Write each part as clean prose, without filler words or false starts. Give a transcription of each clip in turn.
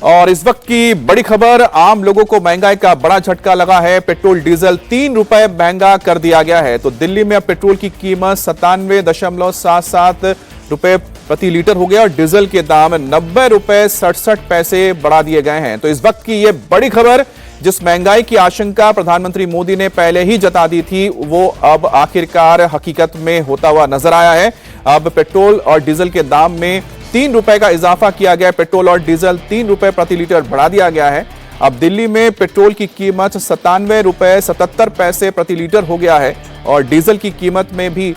और इस वक्त की बड़ी खबर, आम लोगों को महंगाई का बड़ा झटका लगा है। पेट्रोल डीजल 3 रुपए महंगा कर दिया गया है। तो दिल्ली में अब पेट्रोल की कीमत 97.77 रुपए प्रति लीटर हो गया और डीजल के दाम 90 रुपए 67 पैसे बढ़ा दिए गए हैं। तो इस वक्त की यह बड़ी खबर, जिस महंगाई की आशंका प्रधानमंत्री मोदी ने पहले ही जता दी थी, वो अब आखिरकार हकीकत में होता हुआ नजर आया है। अब पेट्रोल और डीजल के दाम में 3 रुपए का इजाफा किया गया है। पेट्रोल और डीजल 3 रुपए प्रति लीटर बढ़ा दिया गया है। अब दिल्ली में पेट्रोल की कीमत 97 रुपए 77 पैसे प्रति लीटर हो गया है और डीजल की कीमत में भी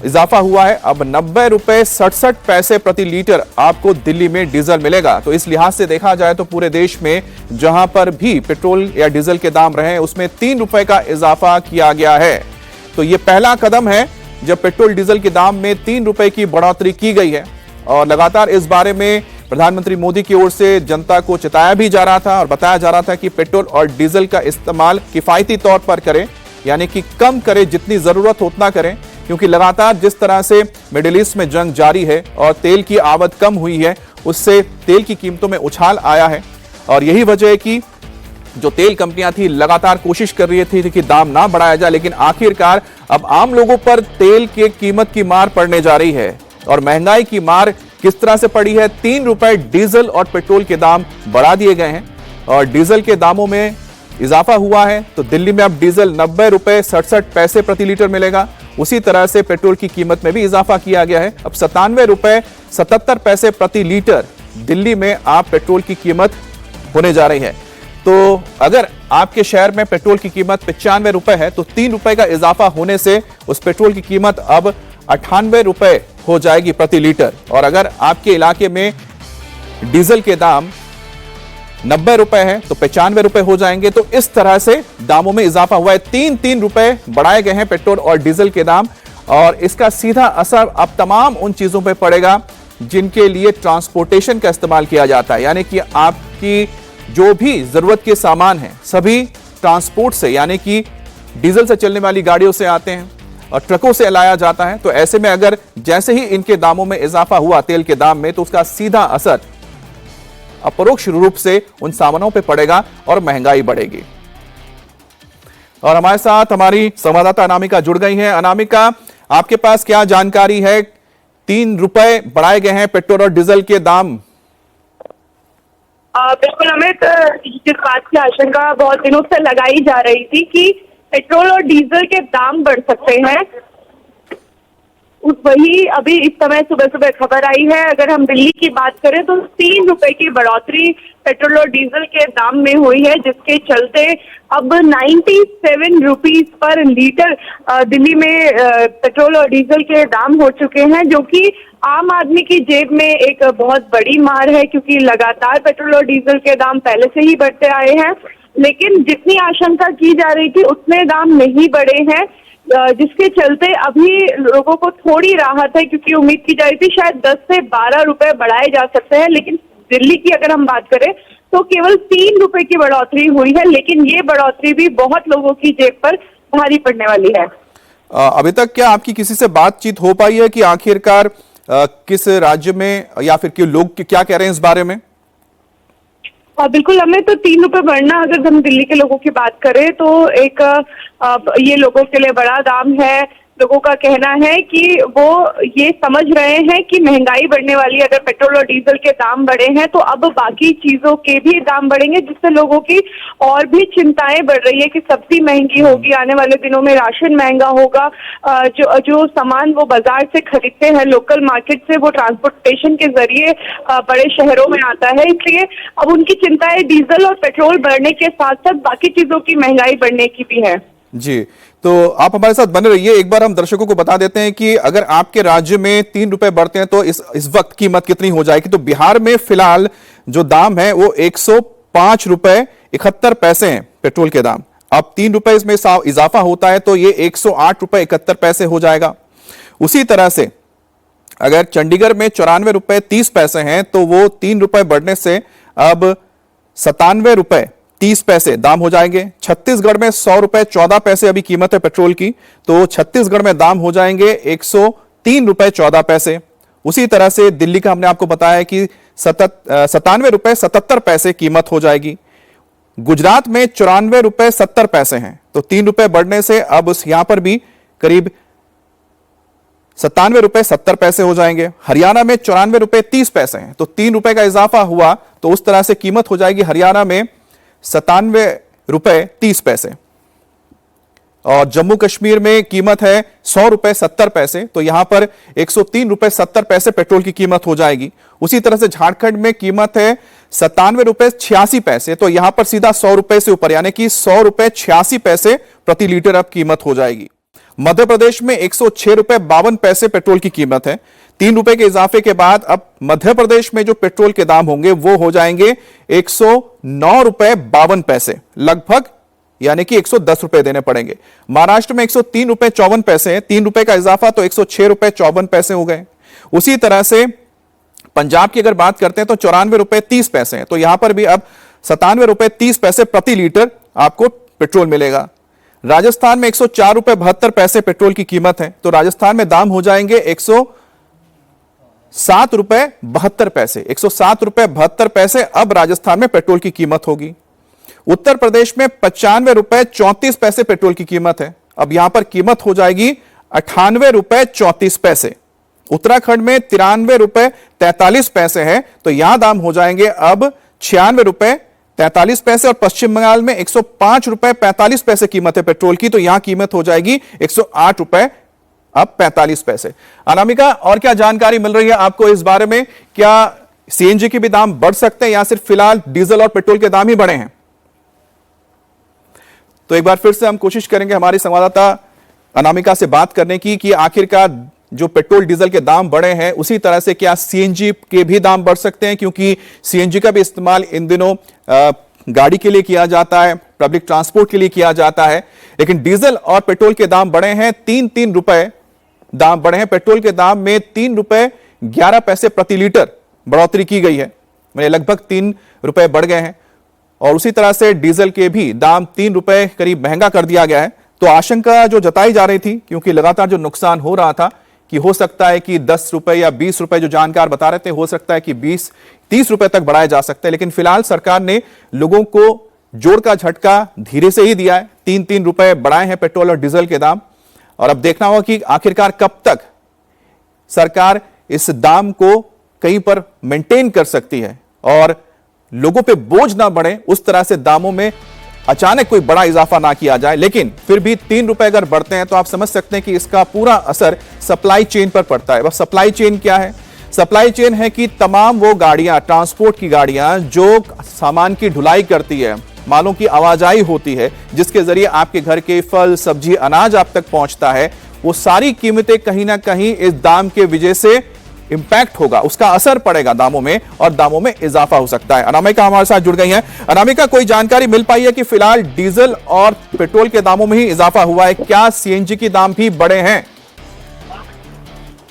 इजाफा हुआ है। अब 90 रुपए 67 पैसे प्रति लीटर आपको दिल्ली में डीजल मिलेगा। तो इस लिहाज से देखा जाए तो पूरे देश में जहां पर भी पेट्रोल या डीजल के दाम रहे, उसमें 3 रुपए का इजाफा किया गया है। तो यह पहला कदम है जब पेट्रोल डीजल के दाम में 3 रुपए की बढ़ोतरी की गई है। और लगातार इस बारे में प्रधानमंत्री मोदी की ओर से जनता को चिताया भी जा रहा था और बताया जा रहा था कि पेट्रोल और डीजल का इस्तेमाल किफायती तौर पर करें, यानी कि कम करें, जितनी जरूरत हो उतना करें। क्योंकि लगातार जिस तरह से मिडिल ईस्ट में जंग जारी है और तेल की आवक कम हुई है, उससे तेल की कीमतों में उछाल आया है। और यही वजह है कि जो तेल कंपनियां थी लगातार कोशिश कर रही थी कि दाम ना बढ़ाया जाए, लेकिन आखिरकार अब आम लोगों पर तेल की कीमत की मार पड़ने जा रही है। और महंगाई की मार किस तरह से पड़ी है, 3 रुपए डीजल और पेट्रोल के दाम बढ़ा दिए गए हैं और डीजल के दामों में इजाफा हुआ है। तो दिल्ली में अब डीजल 90 रुपए 67 पैसे प्रति लीटर मिलेगा। उसी तरह से पेट्रोल की कीमत में भी इजाफा किया गया है। अब 97 रुपए 77 पैसे प्रति लीटर दिल्ली में आप पेट्रोल की कीमत होने जा रही है। तो अगर आपके शहर में पेट्रोल की कीमत 95 रुपए है, तो 3 रुपए का इजाफा होने से उस पेट्रोल की कीमत अब 98 रुपए हो जाएगी प्रति लीटर। और अगर आपके इलाके में डीजल के दाम 90 रुपए है तो 95 रुपए हो जाएंगे। तो इस तरह से दामों में इजाफा हुआ है। 3-3 रुपए बढ़ाए गए हैं पेट्रोल और डीजल के दाम। और इसका सीधा असर अब तमाम उन चीजों पर पड़ेगा जिनके लिए ट्रांसपोर्टेशन का इस्तेमाल किया जाता है, यानी कि आपकी जो भी जरूरत के सामान है सभी ट्रांसपोर्ट से, यानी कि डीजल से चलने वाली गाड़ियों से आते हैं और ट्रकों से लाया जाता है। तो ऐसे में अगर जैसे ही इनके दामों में इजाफा हुआ तेल के दाम में, तो उसका सीधा असर अपरोक्ष रूप से उन सामानों पे पड़ेगा और महंगाई बढ़ेगी। और हमारे साथ हमारी संवाददाता अनामिका जुड़ गई है। अनामिका, आपके पास क्या जानकारी है? 3 रुपए बढ़ाए गए हैं पेट्रोल और डीजल के दाम। बिल्कुल अमित, जिस बात की आशंका बहुत दिनों से लगाई जा रही थी कि पेट्रोल और डीजल के दाम बढ़ सकते हैं, वही अभी इस समय सुबह सुबह खबर आई है। अगर हम दिल्ली की बात करें तो 3 रुपए की बढ़ोतरी पेट्रोल और डीजल के दाम में हुई है, जिसके चलते अब 97 रुपीज पर लीटर दिल्ली में पेट्रोल और डीजल के दाम हो चुके हैं, जो कि आम आदमी की जेब में एक बहुत बड़ी मार है। क्योंकि लगातार पेट्रोल और डीजल के दाम पहले से ही बढ़ते आए हैं, लेकिन जितनी आशंका की जा रही थी उतने दाम नहीं बढ़े हैं, जिसके चलते अभी लोगों को थोड़ी राहत है। क्योंकि उम्मीद की जा रही थी शायद 10 से 12 रुपए बढ़ाए जा सकते हैं, लेकिन दिल्ली की अगर हम बात करें तो केवल 3 रुपए की बढ़ोतरी हुई है। लेकिन ये बढ़ोतरी भी बहुत लोगों की जेब पर भारी पड़ने वाली है। अभी तक क्या आपकी किसी से बातचीत हो पाई है कि आखिरकार किस राज्य में या फिर कि लोग क्या कह रहे हैं इस बारे में? बिल्कुल, हमें तो 3 रुपए बढ़ना, अगर हम दिल्ली के लोगों की बात करें तो एक ये लोगों के लिए बड़ा दाम है। लोगों का कहना है कि वो ये समझ रहे हैं कि महंगाई बढ़ने वाली है। अगर पेट्रोल और डीजल के दाम बढ़े हैं तो अब बाकी चीजों के भी दाम बढ़ेंगे, जिससे लोगों की और भी चिंताएं बढ़ रही है कि सब्जी महंगी होगी, आने वाले दिनों में राशन महंगा होगा। जो सामान वो बाजार से खरीदते हैं लोकल मार्केट से, वो ट्रांसपोर्टेशन के जरिए बड़े शहरों में आता है। इसलिए अब उनकी चिंताएं डीजल और पेट्रोल बढ़ने के साथ साथ बाकी चीजों की महंगाई बढ़ने की भी है। जी, तो आप हमारे साथ बने रहिए। एक बार हम दर्शकों को बता देते हैं कि अगर आपके राज्य में 3 रुपए बढ़ते हैं तो इस वक्त कीमत कितनी हो जाएगी। तो बिहार में फिलहाल जो दाम है वो 105 रुपए 71 पैसे हैं पेट्रोल के दाम। अब 3 रुपए इसमें इजाफा होता है तो ये 108 रुपए 71 पैसे हो जाएगा। उसी तरह से अगर चंडीगढ़ में 94 रुपए 30 पैसे हैं तो वो 3 रुपए बढ़ने से अब 97 रुपए 30 पैसे दाम हो जाएंगे। छत्तीसगढ़ में 100 रुपए 14 पैसे अभी कीमत है पेट्रोल की, तो छत्तीसगढ़ में दाम हो जाएंगे 103 रुपए 14 पैसे। उसी तरह से दिल्ली का हमने आपको बताया कि ₹97.77 कीमत हो जाएगी। गुजरात में ₹94.70 हैं, तो ₹3 बढ़ने से अब यहां पर भी करीब ₹97.70 हो जाएंगे। हरियाणा में ₹94.30 हैं, तो ₹3 का इजाफा हुआ, तो उस तरह से कीमत हो जाएगी हरियाणा में ₹97.30। और जम्मू कश्मीर में कीमत है ₹100.70, तो यहां पर ₹103.70 पेट्रोल की कीमत हो जाएगी। उसी तरह से झारखंड में कीमत है ₹97.86, तो यहां पर सीधा ₹100 से ऊपर, यानी कि ₹100.86 प्रति लीटर अब कीमत हो जाएगी। मध्य प्रदेश में ₹106.52 पेट्रोल की कीमत है। ₹3 के इजाफे के बाद अब मध्य प्रदेश में जो पेट्रोल के दाम होंगे वो हो जाएंगे ₹109.52, लगभग, यानी कि ₹110 देने पड़ेंगे। महाराष्ट्र में ₹103.54 है, ₹3 का इजाफा, तो ₹106.54 हो गए। उसी तरह से पंजाब की अगर बात करते हैं तो ₹94.30 है, तो यहां पर भी अब ₹97.30 प्रति लीटर आपको पेट्रोल मिलेगा। राजस्थान में ₹104.72 पेट्रोल की कीमत है, तो राजस्थान में दाम हो जाएंगे ₹107.72, ₹107.72 अब राजस्थान में पेट्रोल की कीमत होगी। उत्तर प्रदेश में ₹95.34 पेट्रोल की कीमत है, अब यहां पर कीमत हो जाएगी ₹98.34। उत्तराखंड में ₹93.43 है, तो यहां दाम हो जाएंगे अब ₹96.43, और पश्चिम बंगाल में ₹105.45 कीमत है पेट्रोल की, तो यहां कीमत हो जाएगी ₹108.45। अनामिका, और क्या जानकारी मिल रही है आपको इस बारे में? क्या सीएनजी के भी दाम बढ़ सकते हैं या सिर्फ फिलहाल डीजल और पेट्रोल के दाम ही बढ़े हैं? तो एक बार फिर से हम कोशिश करेंगे हमारी संवाददाता अनामिका से बात करने की कि आखिरकार जो पेट्रोल डीजल के दाम बढ़े हैं उसी तरह से क्या सीएनजी के भी दाम बढ़ सकते हैं, क्योंकि सीएनजी का भी इस्तेमाल इन दिनों गाड़ी के लिए किया जाता है, पब्लिक ट्रांसपोर्ट के लिए किया जाता है। लेकिन डीजल और पेट्रोल के दाम बढ़े हैं, ₹3 दाम बढ़े हैं। पेट्रोल के दाम में ₹3.11 प्रति लीटर बढ़ोतरी की गई है, यानी लगभग ₹3 बढ़ गए हैं। और उसी तरह से डीजल के भी दाम ₹3 करीब महंगा कर दिया गया है। तो आशंका जो जताई जा रही थी, क्योंकि लगातार जो नुकसान हो रहा था कि हो सकता है कि ₹10 या ₹20 जो जानकार बता रहे थे, हो सकता है कि ₹20-30 तक बढ़ाया जा सकता है। लेकिन फिलहाल सरकार ने लोगों को जोर का झटका धीरे से ही दिया है। ₹3 बढ़ाए हैं पेट्रोल और डीजल के दाम, और अब देखना होगा कि आखिरकार कब तक सरकार इस दाम को कहीं पर मेंटेन कर सकती है और लोगों पे बोझ ना बढ़े, उस तरह से दामों में अचानक कोई बड़ा इजाफा ना किया जाए। लेकिन फिर भी ₹3 अगर बढ़ते हैं तो आप समझ सकते हैं कि इसका पूरा असर सप्लाई चेन पर पड़ता है। वह सप्लाई चेन क्या है? सप्लाई चेन है कि तमाम वो गाड़ियां, ट्रांसपोर्ट की गाड़ियां जो सामान की ढुलाई करती है, मालों की आवाजाही होती है, जिसके जरिए आपके घर के फल, सब्जी, अनाज आप तक पहुंचता है, वो सारी कीमतें कहीं ना कहीं इस दाम के वजह से इंपैक्ट होगा, उसका असर पड़ेगा दामों में, और दामों में इजाफा हो सकता है। अनामिका हमारे साथ जुड़ गई हैं। अनामिका, कोई जानकारी मिल पाई है कि फिलहाल डीजल और पेट्रोल के दामों में ही इजाफा हुआ है, क्या सीएनजी के दाम भी बढ़े हैं?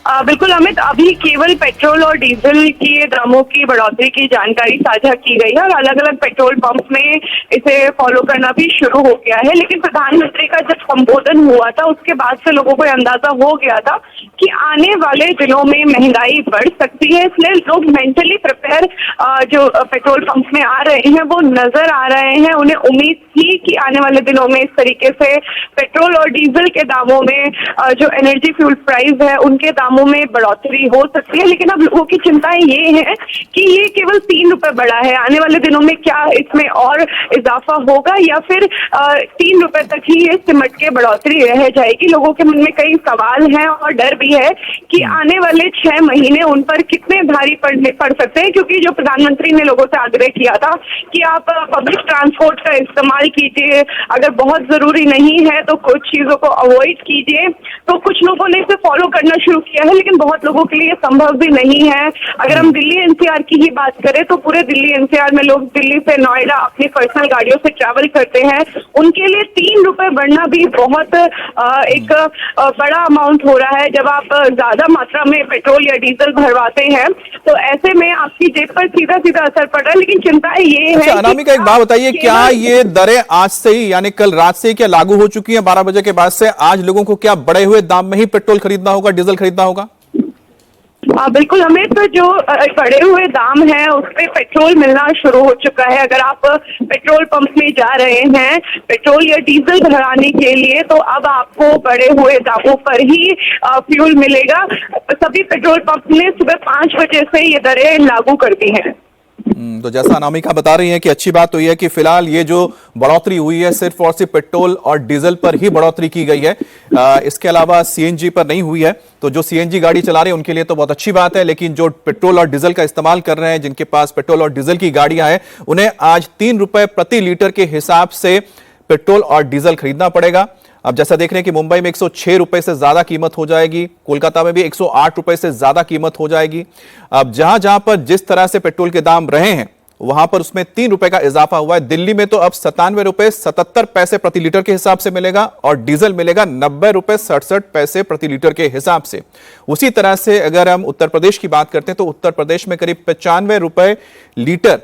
बिल्कुल अमित, अभी केवल पेट्रोल और डीजल के दामों की बढ़ोतरी की जानकारी साझा की गई है और अलग अलग पेट्रोल पंप में इसे फॉलो करना भी शुरू हो गया है। लेकिन प्रधानमंत्री का जब संबोधन हुआ था उसके बाद से लोगों को अंदाजा हो गया था कि आने वाले दिनों में महंगाई बढ़ सकती है, इसलिए लोग मेंटली प्रिपेयर जो पेट्रोल पंप में आ रहे हैं वो नजर आ रहे हैं। उन्हें उम्मीद थी कि आने वाले दिनों में इस तरीके से पेट्रोल और डीजल के दामों में जो एनर्जी फ्यूल प्राइस है उनके दामों में बढ़ोतरी हो सकती है। लेकिन अब लोगों की चिंताएं ये है कि ये केवल ₹3 बढ़ा है, आने वाले दिनों में क्या इसमें और इजाफा होगा या फिर ₹3 तक ही ये सिमट के बढ़ोतरी रह जाएगी। लोगों के मन में कई सवाल हैं और डर भी है कि आने वाले 6 महीने उन पर कितने भारी पड़ सकते हैं, क्योंकि जो प्रधानमंत्री ने लोगों से आग्रह किया था कि आप पब्लिक ट्रांसपोर्ट का इस्तेमाल कीजिए, अगर बहुत जरूरी नहीं है तो कुछ चीजों को अवॉइड कीजिए, तो कुछ लोगों ने इसे फॉलो करना शुरू किया है, लेकिन बहुत लोगों के लिए संभव भी नहीं है। अगर हम दिल्ली एनसीआर की ही बात करें तो पूरे दिल्ली एनसीआर में लोग दिल्ली से नोएडा अपनी पर्सनल गाड़ियों से ट्रैवल करते हैं, उनके लिए ₹3 बढ़ना भी बहुत एक बड़ा अमाउंट हो रहा है। जब आप ज्यादा मात्रा में पेट्रोल या डीजल भरवाते हैं तो ऐसे में आपकी जेब पर सीधा सीधा असर पड़ रहा है। लेकिन चिंता ये है। अनामिका, एक बात बताइए, क्या ये दरें आज से ही, यानी कल रात से ही क्या लागू हो चुकी हैं? 12 बजे के बाद से आज लोगों को क्या बढ़े हुए दाम में ही पेट्रोल खरीदना होगा, डीजल खरीदना होगा? बिल्कुल हमें तो जो बढ़े हुए दाम हैं उस पे पेट्रोल मिलना शुरू हो चुका है। अगर आप पेट्रोल पंप में जा रहे हैं पेट्रोल या डीजल भराने के लिए तो अब आपको बढ़े हुए दामों पर ही फ्यूल मिलेगा। सभी पेट्रोल पंप ने सुबह 5 बजे से ये दरें लागू कर दी हैं। तो जैसा अनामिका बता रही हैं कि अच्छी बात तो यह है कि फिलहाल ये जो बढ़ोतरी हुई है सिर्फ और सिर्फ पेट्रोल और डीजल पर ही बढ़ोतरी की गई है, इसके अलावा सीएनजी पर नहीं हुई है। तो जो सीएनजी गाड़ी चला रहे हैं उनके लिए तो बहुत अच्छी बात है, लेकिन जो पेट्रोल और डीजल का इस्तेमाल कर रहे हैं, जिनके पास पेट्रोल और डीजल की गाड़ियां हैं, उन्हें आज 3 रुपए प्रति लीटर के हिसाब से पेट्रोल और डीजल खरीदना पड़ेगा। अब जैसा देख रहे हैं कि मुंबई में 106 रुपए से ज्यादा कीमत हो जाएगी, कोलकाता में भी 108 रुपए से ज्यादा कीमत हो जाएगी। अब जहां जहां पर जिस तरह से पेट्रोल के दाम रहे हैं वहां पर उसमें 3 रुपए का इजाफा हुआ है। दिल्ली में तो अब 97 रुपए 77 पैसे प्रति लीटर के हिसाब से मिलेगा और डीजल मिलेगा 90 रुपए 67 पैसे प्रति लीटर के हिसाब से। उसी तरह से अगर हम उत्तर प्रदेश की बात करते हैं तो उत्तर प्रदेश में करीब 95 रुपए लीटर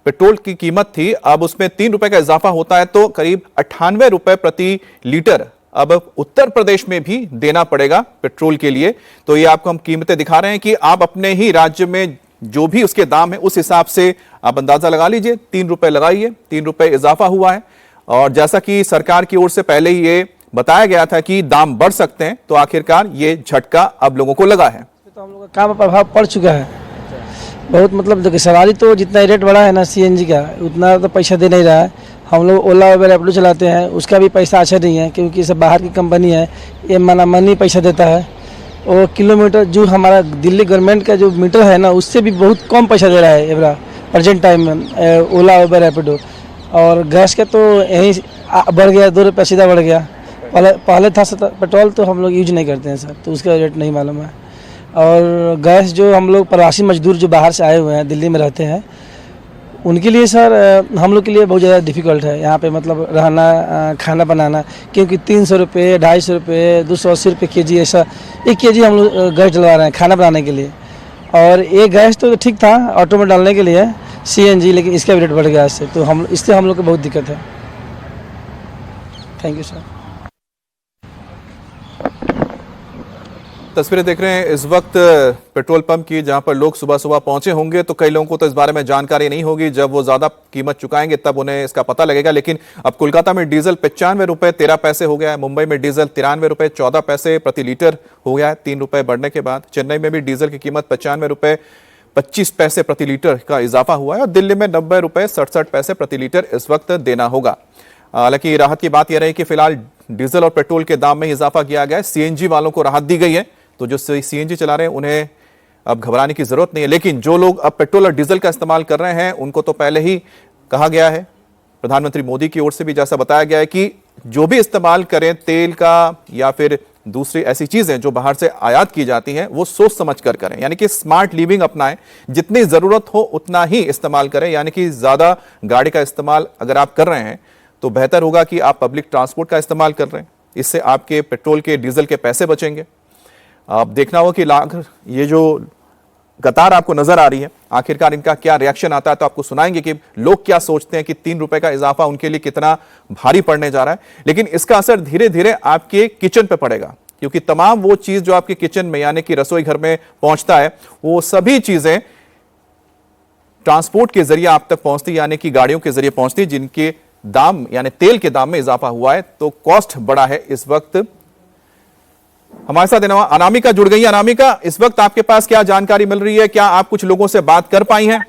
पेट्रोल की कीमत थी, अब उसमें 3 रुपए का इजाफा होता है तो करीब 98 रुपए प्रति लीटर अब उत्तर प्रदेश में भी देना पड़ेगा पेट्रोल के लिए। तो ये आपको हम कीमतें दिखा रहे हैं कि आप अपने ही राज्य में जो भी उसके दाम है उस हिसाब से आप अंदाजा लगा लीजिए। 3 रुपए लगाइए, 3 रुपए इजाफा हुआ है। और जैसा कि सरकार की ओर से पहले ही ये बताया गया था कि दाम बढ़ सकते हैं, तो आखिरकार ये झटका अब लोगों को लगा है। तो हम लोगों का काम प्रभाव पड़ चुका है बहुत। मतलब देखिए सवारी तो जितना रेट बढ़ा है ना सीएनजी का, उतना तो पैसा दे नहीं रहा है। हम लोग ओला उबर रैपिडो चलाते हैं, उसका भी पैसा अच्छा नहीं है क्योंकि सब बाहर की कंपनी है, ये मनी पैसा देता है। और किलोमीटर जो हमारा दिल्ली गवर्नमेंट का जो मीटर है ना उससे भी बहुत कम पैसा दे रहा है एवरा प्रेजेंट टाइम में ओला उबर रैपिडो। और गैस का तो यहीं बढ़ गया, 2 रुपये सीधा बढ़ गया। पहले था पेट्रोल तो हम लोग यूज नहीं करते हैं सर, तो उसका रेट नहीं मालूम है। और गैस जो हम लोग प्रवासी मजदूर जो बाहर से आए हुए हैं दिल्ली में रहते हैं उनके लिए सर हम लोग के लिए बहुत ज़्यादा डिफ़िकल्ट है यहाँ पे मतलब रहना, खाना बनाना, क्योंकि 300 रुपये 250 रुपये 280 रुपये के जी ऐसा 1 kg हम लोग गैस डलवा रहे हैं खाना बनाने के लिए। और ये गैस तो ठीक था ऑटो में डालने के लिए सीएनजी, लेकिन इसका भी रेट बढ़ गया इससे, तो इससे हम लोग को बहुत दिक्कत है। Thank you sir. तस्वीरें देख रहे हैं इस वक्त पेट्रोल पंप की, जहां पर लोग सुबह सुबह पहुंचे होंगे। तो कई लोगों को तो इस बारे में जानकारी नहीं होगी, जब वो ज्यादा कीमत चुकाएंगे तब उन्हें इसका पता लगेगा। लेकिन अब कोलकाता में डीजल 95 रुपए 13 पैसे हो गया है, मुंबई में डीजल 93 रुपए 14 पैसे प्रति लीटर हो गया है 3 रुपए बढ़ने के बाद। चेन्नई में भी डीजल की कीमत 95 रुपए 25 पैसे प्रति लीटर का इजाफा हुआ है और दिल्ली में 90 रुपए 67 पैसे प्रति लीटर इस वक्त देना होगा। हालांकि राहत की बात यह रही कि फिलहाल डीजल और पेट्रोल के दाम में इजाफा किया गया है। सीएनजी वालों को राहत दी गई है, तो जो सीएनजी चला रहे हैं उन्हें अब घबराने की जरूरत नहीं है। लेकिन जो लोग अब पेट्रोल और डीजल का इस्तेमाल कर रहे हैं उनको तो पहले ही कहा गया है, प्रधानमंत्री मोदी की ओर से भी जैसा बताया गया है कि जो भी इस्तेमाल करें तेल का या फिर दूसरी ऐसी चीजें जो बाहर से आयात की जाती हैं वो सोच समझ कर करें, यानी कि स्मार्ट लिविंग अपनाएं। जितनी जरूरत हो उतना ही इस्तेमाल करें, यानी कि ज्यादा गाड़ी का इस्तेमाल अगर आप कर रहे हैं तो बेहतर होगा कि आप पब्लिक ट्रांसपोर्ट का इस्तेमाल कर रहे हैं। इससे आपके पेट्रोल के डीजल के पैसे बचेंगे। आप देखना हो कि ये जो कतार आपको नजर आ रही है आखिरकार इनका क्या रिएक्शन आता है, तो आपको सुनाएंगे कि लोग क्या सोचते हैं कि 3 रुपए का इजाफा उनके लिए कितना भारी पड़ने जा रहा है। लेकिन इसका असर धीरे धीरे आपके किचन पे पड़ेगा, क्योंकि तमाम वो चीज जो आपके किचन में यानी कि रसोई घर में पहुंचता है वो सभी चीजें ट्रांसपोर्ट के जरिए आप तक पहुंचती, यानी कि गाड़ियों के जरिए पहुंचती, जिनके दाम यानी तेल के दाम में इजाफा हुआ है, तो कॉस्ट बढ़ा है। इस वक्त हमारे साथ अनामिका जुड़ गई है। अनामिका, इस वक्त आपके पास क्या जानकारी मिल रही है? क्या आप कुछ लोगों से बात कर पाई हैं?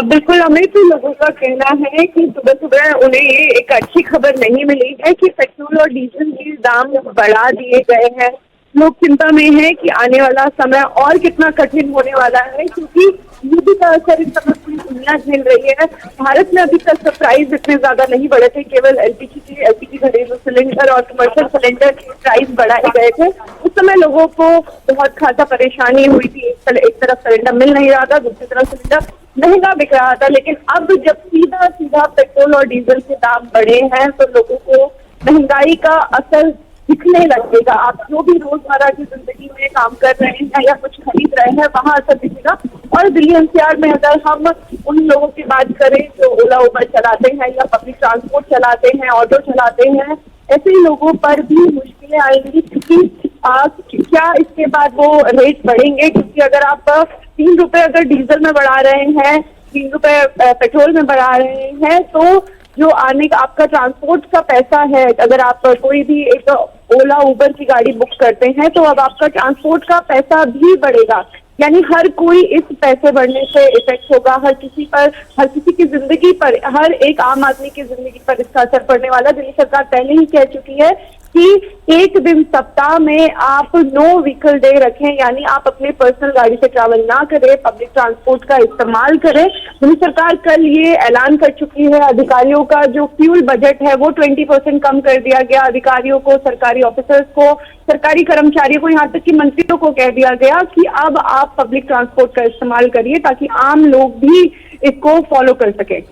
बिल्कुल, हमें तो लोगों का कहना है कि सुबह सुबह उन्हें ये एक अच्छी खबर नहीं मिली है कि पेट्रोल और डीजल के दाम बढ़ा दिए गए हैं। लोग चिंता में हैं कि आने वाला समय और कितना कठिन होने वाला है, क्योंकि युद्ध का असर इस समय पूरी दुनिया झेल रही है। भारत में अभी तक प्राइस इतने ज्यादा नहीं बढ़े थे, केवल एलपीजी घरेलू सिलेंडर और कमर्शियल सिलेंडर के प्राइस बढ़ाए गए थे। उस समय लोगों को बहुत खासा परेशानी हुई थी। एक तरफ सिलेंडर मिल नहीं रहा था, दूसरी तरफ सिलेंडर महंगा बिक रहा था। लेकिन अब जब सीधा पेट्रोल और डीजल के दाम बढ़े हैं तो लोगों को महंगाई का असर दिखने लगेगा। आप जो भी रोजमर्रा की जिंदगी में काम कर रहे हैं या कुछ खरीद रहे हैं वहां असर दिखेगा। और दिल्ली एनसीआर में अगर हम उन लोगों की बात करें जो ओला उबर चलाते हैं या पब्लिक ट्रांसपोर्ट चलाते हैं, ऑटो चलाते हैं, ऐसे लोगों पर भी मुश्किलें आएंगी, क्योंकि क्या इसके बाद वो रेट बढ़ेंगे? क्योंकि अगर आप 3 रुपए अगर डीजल में बढ़ा रहे हैं, 3 रुपए पेट्रोल में बढ़ा रहे हैं, तो जो आने का आपका ट्रांसपोर्ट का पैसा है, अगर आप कोई भी एक ओला उबर की गाड़ी बुक करते हैं तो अब आपका ट्रांसपोर्ट का पैसा भी बढ़ेगा। यानी हर कोई इस पैसे बढ़ने से इफेक्ट होगा, हर किसी की जिंदगी पर, हर एक आम आदमी की जिंदगी पर इसका असर पड़ने वाला। दिल्ली सरकार पहले ही कह चुकी है कि एक दिन सप्ताह में आप नो व्हीकल डे रखें, यानी आप अपने पर्सनल गाड़ी से ट्रैवल ना करें, पब्लिक ट्रांसपोर्ट का इस्तेमाल करें। दिल्ली सरकार कल ये ऐलान कर चुकी है, अधिकारियों का जो फ्यूल बजट है वो 20% कम कर दिया गया। अधिकारियों को, सरकारी ऑफिसर्स को, सरकारी कर्मचारियों को, यहाँ तक कि मंत्रियों को कह दिया गया कि अब आप पब्लिक ट्रांसपोर्ट का इस्तेमाल करिए ताकि आम लोग भी इसको फॉलो कर सके।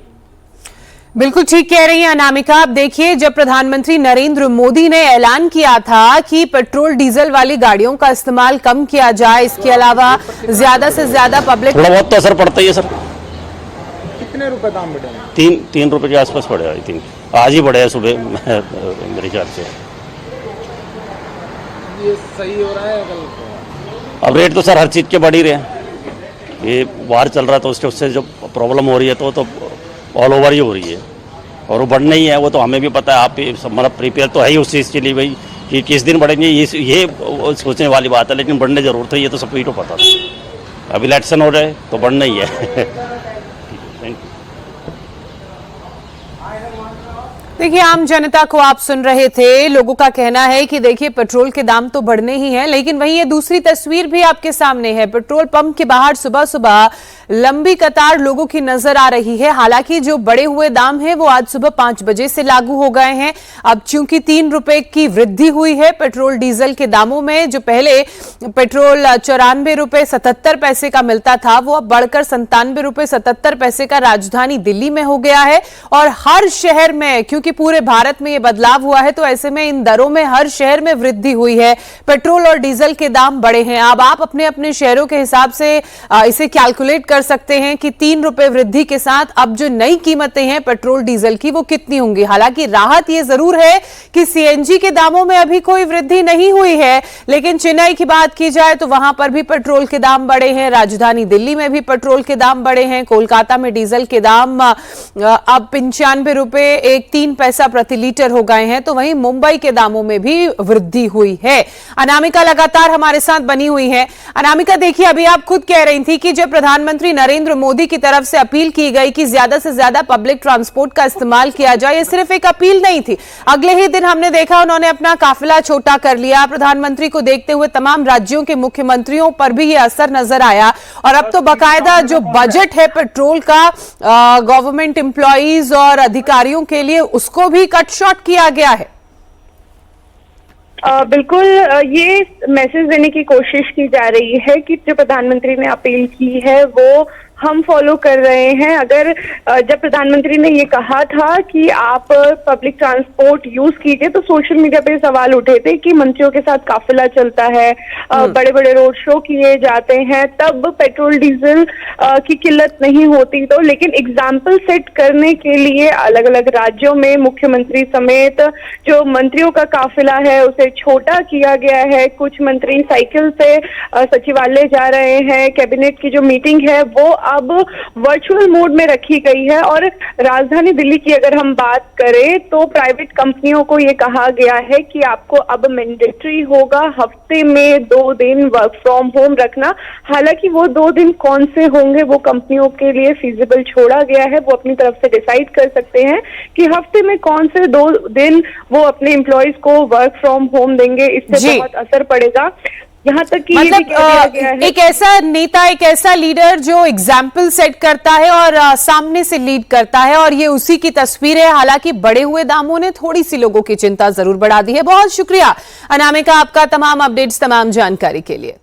बिल्कुल ठीक कह रही हैं अनामिका। आप देखिए, जब प्रधानमंत्री नरेंद्र मोदी ने ऐलान किया था कि पेट्रोल डीजल वाली गाड़ियों का इस्तेमाल कम किया जाए, इसके अलावा ज्यादा से ज्यादा पब्लिक, थोड़ा बहुत तो असर पड़ता ही है सर। कितने रुपए दाम बढ़े? 3 रुपए के आसपास बढ़े, आई थिंक आज ही बढ़े है सुबह मेरे ख्याल से। ये सही हो रहा है कल? अब रेट तो सर हर चीज़ के बढ़ ही रहे हैं। ये बाहर चल रहा है तो उससे जो प्रॉब्लम हो रही है तो ऑल ओवर ही हो रही है, और वो बढ़ना ही है। वो तो हमें भी पता है, आप मतलब प्रिपेयर तो है ही उस चीज़ के लिए भाई कि किस दिन बढ़ेंगे, ये सोचने वाली बात है, लेकिन बढ़ने जरूरत है, ये तो सबको ही तो पता था। अभी इलेक्शन हो रहे तो बढ़ना ही है। देखिए, आम जनता को आप सुन रहे थे। लोगों का कहना है कि देखिए पेट्रोल के दाम तो बढ़ने ही हैं, लेकिन वहीं ये दूसरी तस्वीर भी आपके सामने है। पेट्रोल पंप के बाहर सुबह सुबह लंबी कतार लोगों की नजर आ रही है। हालांकि जो बढ़े हुए दाम हैं वो आज सुबह 5 बजे से लागू हो गए हैं। अब चूंकि 3 रुपए की वृद्धि हुई है पेट्रोल डीजल के दामों में, जो पहले पेट्रोल 94 रुपए 77 पैसे का मिलता था वो अब बढ़कर 97 रुपए 77 पैसे का राजधानी दिल्ली में हो गया है। और हर शहर में, क्योंकि पूरे भारत में ये बदलाव हुआ है, तो ऐसे में इन दरों में हर शहर में वृद्धि हुई है। पेट्रोल और डीजल के दाम बढ़े हैं। अब आप अपने अपने शहरों के हिसाब से इसे कैलकुलेट कर सकते हैं कि 3 रुपए वृद्धि के साथ अब जो नई कीमतें हैं पेट्रोल डीजल की वो कितनी होंगी। हालांकि राहत ये जरूर है कि सीएनजी के दामों में अभी कोई वृद्धि नहीं हुई है, लेकिन चेन्नई की बात की जाए तो वहां पर भी पेट्रोल के दाम बढ़े हैं। राजधानी दिल्ली में भी पेट्रोल के दाम बढ़े हैं। कोलकाता में डीजल के दाम अब 95 रुपए 3 पैसा प्रति लीटर हो गए हैं। तो वहीं मुंबई के दामों में भी वृद्धि हुई है। अनामिका लगातार हमारे साथ बनी हुई है। अनामिका, देखिए, अभी आप खुद कह रही थी कि जब प्रधानमंत्री नरेंद्र मोदी की तरफ से अपील की गई कि ज्यादा से ज्यादा पब्लिक ट्रांसपोर्ट का इस्तेमाल किया जाए, ये सिर्फ एक अपील नहीं थी। अगले ही दिन हमने देखा उन्होंने अपना काफिला छोटा कर लिया। प्रधानमंत्री को देखते हुए तमाम राज्यों के मुख्यमंत्रियों पर भी ये असर नजर आया। और अब तो बाकायदा जो बजट है पेट्रोल का गवर्नमेंट एम्प्लॉइज और अधिकारियों के लिए, उसको भी कट शॉर्ट किया गया है। बिल्कुल, ये मैसेज देने की कोशिश की जा रही है कि जो प्रधानमंत्री ने अपील की है वो हम फॉलो कर रहे हैं। अगर जब प्रधानमंत्री ने ये कहा था कि आप पब्लिक ट्रांसपोर्ट यूज कीजिए, तो सोशल मीडिया पे सवाल उठे थे कि मंत्रियों के साथ काफिला चलता है, बड़े बड़े रोड शो किए जाते हैं, तब पेट्रोल डीजल की किल्लत नहीं होती। तो लेकिन एग्जाम्पल सेट करने के लिए अलग अलग राज्यों में मुख्यमंत्री समेत जो मंत्रियों का काफिला है उसे छोटा किया गया है। कुछ मंत्री साइकिल से सचिवालय जा रहे हैं। कैबिनेट की जो मीटिंग है वो अब वर्चुअल मोड में रखी गई है। और राजधानी दिल्ली की अगर हम बात करें तो प्राइवेट कंपनियों को ये कहा गया है कि आपको अब मैंडेटरी होगा हफ्ते में 2 दिन वर्क फ्रॉम होम रखना। हालांकि वो 2 दिन कौन से होंगे वो कंपनियों के लिए फिजिबल छोड़ा गया है। वो अपनी तरफ से डिसाइड कर सकते हैं कि हफ्ते में कौन से 2 दिन वो अपने एम्प्लॉयज को वर्क फ्रॉम होम देंगे। इससे बहुत असर पड़ेगा। यहाँ तक कि मतलब ये भी कह दिया गया है, एक ऐसा नेता, एक ऐसा लीडर जो एग्जाम्पल सेट करता है और सामने से लीड करता है, और ये उसी की तस्वीर है। हालांकि बढ़े हुए दामों ने थोड़ी सी लोगों की चिंता जरूर बढ़ा दी है। बहुत शुक्रिया अनामिका आपका तमाम अपडेट्स, तमाम जानकारी के लिए।